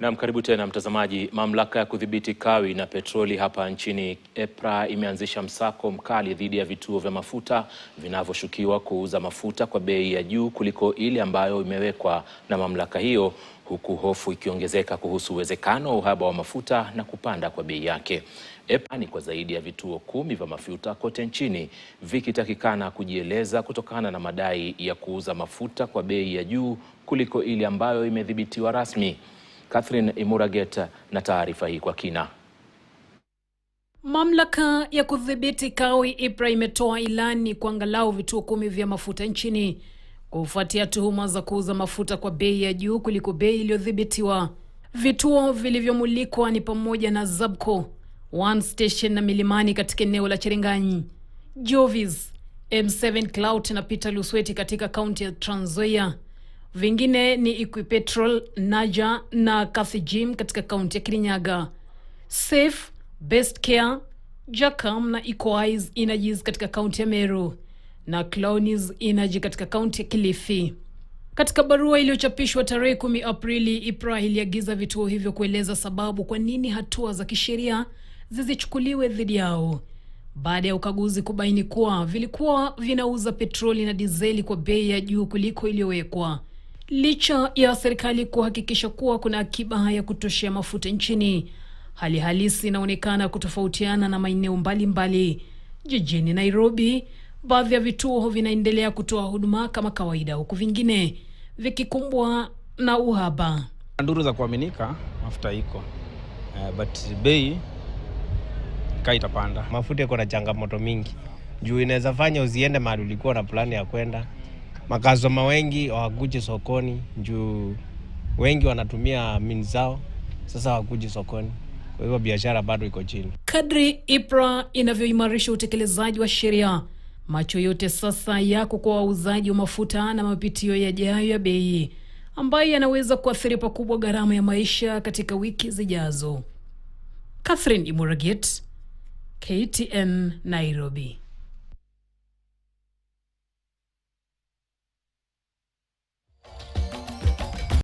Na karibu tena mtazamaji. Mamlaka ya kudhibiti kawi na petroli hapa nchini EPRA imeanzisha msako mkali dhidi ya vituo vya mafuta vinavyoshukiwa kuuza mafuta kwa bei ya juu kuliko ile ambayo imewekwa na mamlaka hiyo, huku hofu ikiongezeka kuhusu uwezekano wa uhaba wa mafuta na kupanda kwa bei yake. EPRA ni kwa zaidi ya vituo 10 vya mafuta kote nchini vikitakikana kujieleza kutokana na madai ya kuuza mafuta kwa bei ya juu kuliko ile ambayo imedhibitiwa rasmi. Catherine Imuraget na taarifa hii kwa kina. Mamlaka ya kudhibiti kawi EPRA imetoa ilani kwa angalau vituo 10 vya mafuta nchini kufuatia tuhuma za kuuza mafuta kwa bei ya juu kuliko bei iliyodhibitiwa. Vituo vilivyomulikwa ni pamoja na Zabco, One Station na Milimani katika eneo la Cherangany, Jovis, M7 Clout na Peter Lusweti katika kaunti ya Trans Nzoia. Vingine ni Equipetrol, Naja na Kathijim katika kaunti ya Kirinyaga, Safe, Best Care, Jakam na Ecoise Energies katika kaunti ya Meru na Clownies Energy katika kaunti ya Kilifi. Katika barua iliyochapishwa tarehe 10 Aprili, EPRA iliagiza vituo hivyo kueleza sababu kwa nini hatua za kisheria zizichukuliwe dhidi yao baada ya ukaguzi kubaini kuwa vilikuwa vinauza petroli na dizeli kwa bei ya juu kuliko iliyowekwa. Licha ya serikali kuhakikisha kuwa kuna akiba ya kutoshea mafuta nchini, hali halisi inaonekana kutofautiana na maeneo mbalimbali. Jijini Nairobi, baadhi ya vituo vinaendelea kutoa huduma kama kawaida, huku vingine vikikumbwa na uhaba. Nduru za kuaminika mafuta iko, but bei itapanda. Mafuta yako na changamoto mingi. Juu inaweza fanya usiende mahali ulikuwa na plani ya kwenda. Makazoma wengi hawakuje sokoni juu wengi wanatumia mini zao, sasa hawakuje sokoni. Kwa hivyo biashara bado iko chini. Kadri EPRA inavyoimarisha utekelezaji wa sheria, macho yote sasa yako kwa wauzaji wa mafuta na mapitio yajayo ya bei ambayo yanaweza kuathiri pakubwa gharama ya maisha katika wiki zijazo. Catherine Imuraget, KTN, Nairobi.